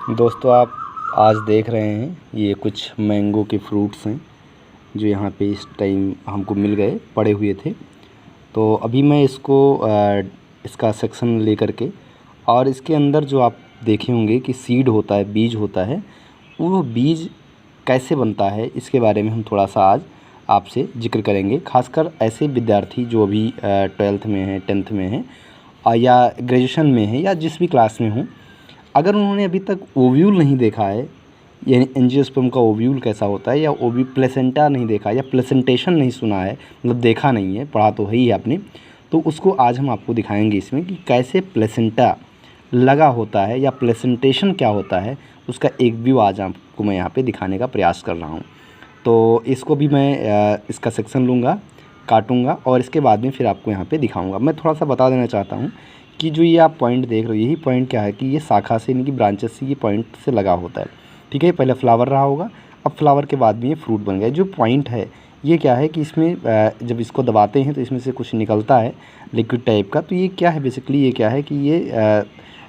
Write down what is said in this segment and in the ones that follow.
दोस्तों आप आज देख रहे हैं ये कुछ मैंगो के फ्रूट्स हैं जो यहाँ पे इस टाइम हमको मिल गए, पड़े हुए थे। तो अभी मैं इसको इसका सेक्शन ले करके और इसके अंदर जो आप देखे होंगे कि सीड होता है, बीज होता है, वो बीज कैसे बनता है इसके बारे में हम थोड़ा सा आज आपसे जिक्र करेंगे। खासकर ऐसे विद्यार्थी जो अभी 12th में हैं, 10th में हैं या ग्रेजुएशन में हैं या जिस भी क्लास में हों, अगर उन्होंने अभी तक ओव्यूल नहीं देखा है, यानी एंजियोस्पर्म का ओव्यूल कैसा होता है, या ओवी प्लेसेंटा नहीं देखा या प्लेसेंटेशन नहीं सुना है, मतलब देखा नहीं है, पढ़ा तो है ही आपने, तो उसको आज हम आपको दिखाएंगे इसमें कि कैसे प्लेसेंटा लगा होता है या प्लेसेंटेशन क्या होता है, उसका एक व्यू आज आपको मैं यहाँ पे दिखाने का प्रयास कर रहा हूँ। तो इसको भी मैं इसका सेक्शन लूँगा, काटूँगा और इसके बाद में फिर आपको यहाँ पे दिखाऊँगा। मैं थोड़ा सा बता देना चाहता हूँ कि जो ये आप पॉइंट देख रहे हो, यही पॉइंट क्या है कि ये शाखा से, यानी कि ब्रांचेस से ये पॉइंट से लगा होता है। ठीक है, पहले फ्लावर रहा होगा, अब फ्लावर के बाद भी ये फ्रूट बन गया। जो पॉइंट है ये क्या है कि इसमें जब इसको दबाते हैं तो इसमें से कुछ निकलता है लिक्विड टाइप का। तो ये क्या है बेसिकली, ये क्या है कि ये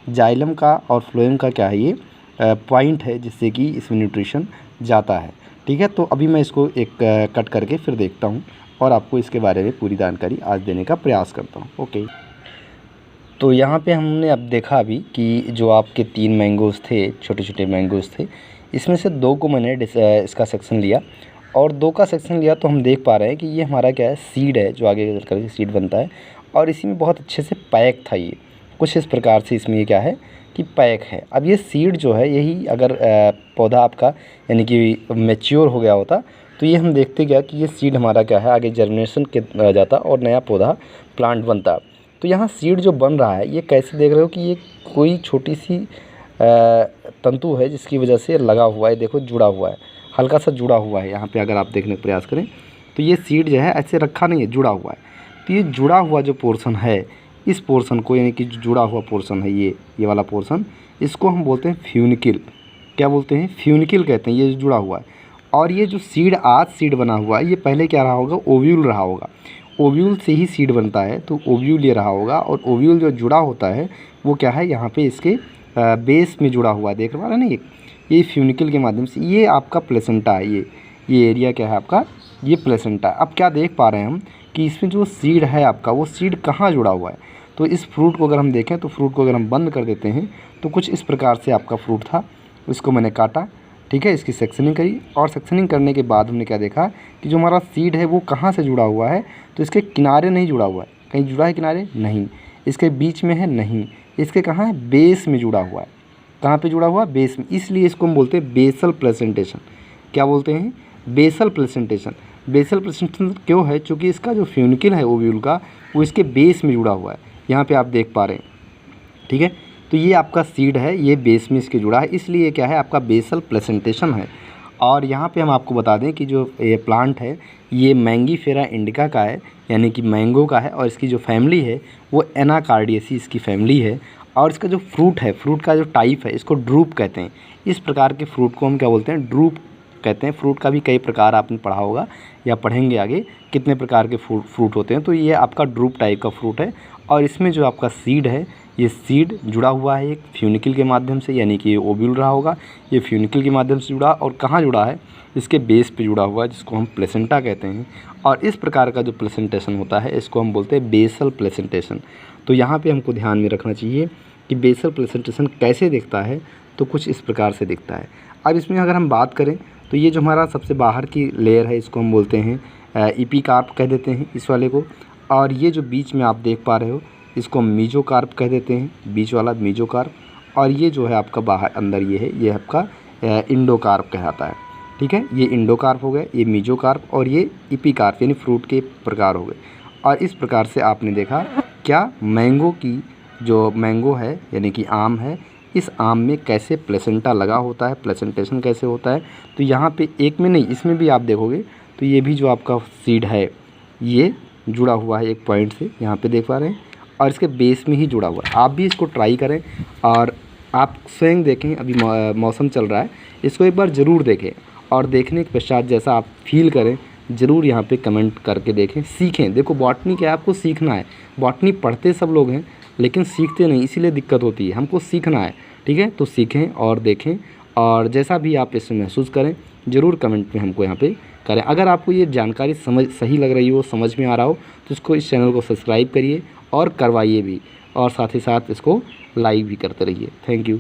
जाइलम का और फ्लोएम का क्या है, ये पॉइंट है जिससे कि इसमें न्यूट्रिशन जाता है। ठीक है, तो अभी मैं इसको एक कट करके फिर देखता हूँ और आपको इसके बारे में पूरी जानकारी आज देने का प्रयास करता हूँ। ओके, तो यहाँ पे हमने अब देखा अभी कि जो आपके 3 मैंगोज़ थे, छोटे छोटे मैंगोज़ थे, इसमें से 2 को मैंने इसका सेक्शन लिया और 2 का सेक्शन लिया तो हम देख पा रहे हैं कि ये हमारा क्या है, सीड है, जो आगे चल कर सीड बनता है। और इसी में बहुत अच्छे से पैक था, ये कुछ इस प्रकार से इसमें ये क्या है कि पैक है। अब ये सीड जो है, यही अगर पौधा आपका यानी कि मैच्योर हो गया होता तो ये हम देखते क्या कि ये सीड हमारा क्या है, आगे जर्मिनेशन के जाता और नया पौधा प्लांट बनता। तो यहाँ सीड जो बन रहा है, ये कैसे देख रहे हो कि ये कोई छोटी सी तंतु है जिसकी वजह से लगा हुआ है, देखो जुड़ा हुआ है, हल्का सा जुड़ा हुआ है। यहाँ पे अगर आप देखने का प्रयास करें तो ये सीड जो है ऐसे रखा नहीं है, जुड़ा हुआ है। तो ये जुड़ा हुआ जो पोर्शन है, इस पोर्शन को, यानी कि जो जुड़ा हुआ पोर्शन है, ये वाला पोर्शन, इसको हम बोलते हैं फ्यूनिकिल। क्या बोलते हैं? फ्यूनिकिल कहते हैं, ये जो जुड़ा हुआ है। और ये जो सीड, आज सीड बना हुआ है, ये पहले क्या रहा होगा, ओव्यूल रहा होगा। ओव्यूल से ही सीड बनता है, तो ओव्यूल ये रहा होगा। और ओव्यूल जो जुड़ा होता है वो क्या है, यहाँ पे इसके बेस में जुड़ा हुआ है, देख पा रहे हैं ना, ये फ्यूनिकल के माध्यम से। ये आपका प्लेसेंटा है, ये एरिया क्या है आपका, ये प्लेसेंटा है। अब क्या देख पा रहे हैं हम कि इसमें जो सीड है आपका, वो सीड कहाँ जुड़ा हुआ है। तो इस फ्रूट को अगर हम देखें, तो फ्रूट को अगर हम बंद कर देते हैं तो कुछ इस प्रकार से आपका फ्रूट था। इसको मैंने काटा, ठीक है, इसकी सेक्शनिंग करी और सेक्शनिंग करने के बाद हमने क्या देखा कि जो हमारा सीड है वो कहाँ से जुड़ा हुआ है। तो इसके किनारे नहीं जुड़ा हुआ है, कहीं जुड़ा है किनारे नहीं, इसके बीच में है नहीं, इसके कहाँ है, बेस में जुड़ा हुआ है। कहाँ पे जुड़ा हुआ, बेस में, इसलिए इसको हम बोलते हैं बेसल प्लेसेंटेशन। क्या बोलते हैं, बेसल प्लेसेंटेशन। बेसल प्लेसेंटेशन क्यों है, चूँकि इसका जो फ्यूनिकल है ओव्यूल का, वो इसके बेस में जुड़ा हुआ है, यहाँ पे आप देख पा रहे हैं। ठीक है, तो ये आपका सीड है, ये बेस में इसके जुड़ा है, इसलिए क्या है आपका बेसल प्लेसेंटेशन है। और यहाँ पे हम आपको बता दें कि जो ये प्लांट है, ये मैंगीफेरा इंडिका का है, यानी कि मैंगो का है। और इसकी जो फैमिली है वो एनाकार्डियेसी इसकी फैमिली है। और इसका जो फ्रूट है, फ्रूट का जो टाइप है, इसको ड्रूप कहते हैं। इस प्रकार के फ्रूट को हम क्या बोलते हैं, ड्रूप कहते हैं। फ्रूट का भी कई प्रकार आपने पढ़ा होगा या पढ़ेंगे आगे, कितने प्रकार के फ्रूट होते हैं। तो ये आपका ड्रूप टाइप का फ्रूट है। और इसमें जो आपका सीड है, ये सीड जुड़ा हुआ है एक फ्यूनिकल के माध्यम से, यानी कि ये ओव्यूल रहा होगा, ये फ्यूनिकल के माध्यम से जुड़ा। और कहाँ जुड़ा है, इसके बेस पे जुड़ा हुआ है, जिसको हम प्लेसेंटा कहते हैं। और इस प्रकार का जो प्लेसेंटेशन होता है, इसको हम बोलते हैं बेसल प्लेसेंटेशन। तो यहाँ पे हमको ध्यान में रखना चाहिए कि बेसल प्लेसेंटेशन कैसे दिखता है, तो कुछ इस प्रकार से दिखता है। अब इसमें अगर हम बात करें तो ये जो हमारा सबसे बाहर की लेयर है, इसको हम बोलते हैं इपीकार्प कह देते हैं इस वाले को। और ये जो बीच में आप देख पा रहे हो, इसको हम मीजोकार्प कह देते हैं, बीच वाला मीजोकार्प। और ये जो है आपका बाहर अंदर ये है, ये आपका इंडोकार्प कहलाता है। ठीक है, ये इंडोकार्प हो गया, ये मीजोकार्प, और ये इपीकार्प यानी फ्रूट के प्रकार हो गए। और इस प्रकार से आपने देखा क्या, मैंगो की जो मैंगो है यानी कि आम है, इस आम में कैसे प्लेसेंटा लगा होता है, प्लेसेंटेशन कैसे होता है। तो यहाँ पे एक में नहीं, इसमें भी आप देखोगे तो ये भी जो आपका सीड है, ये जुड़ा हुआ है एक पॉइंट से, यहाँ पे देख पा रहे हैं। और इसके बेस में ही जुड़ा हुआ है। आप भी इसको ट्राई करें और आप स्वयं देखें। अभी मौसम चल रहा है, इसको एक बार ज़रूर देखें और देखने के पश्चात जैसा आप फील करें, ज़रूर यहाँ पे कमेंट करके देखें, सीखें। देखो बॉटनी क्या है, आपको सीखना है। बॉटनी पढ़ते सब लोग हैं लेकिन सीखते नहीं, इसीलिए दिक्कत होती है। हमको सीखना है, ठीक है, तो सीखें और देखें, और जैसा भी आप इसमें महसूस करें ज़रूर कमेंट में हमको यहाँ पे करें। अगर आपको ये जानकारी सही लग रही हो, समझ में आ रहा हो, तो इसको, इस चैनल को सब्सक्राइब करिए और करवाइए भी, और साथ ही साथ इसको लाइक भी करते रहिए। Thank you.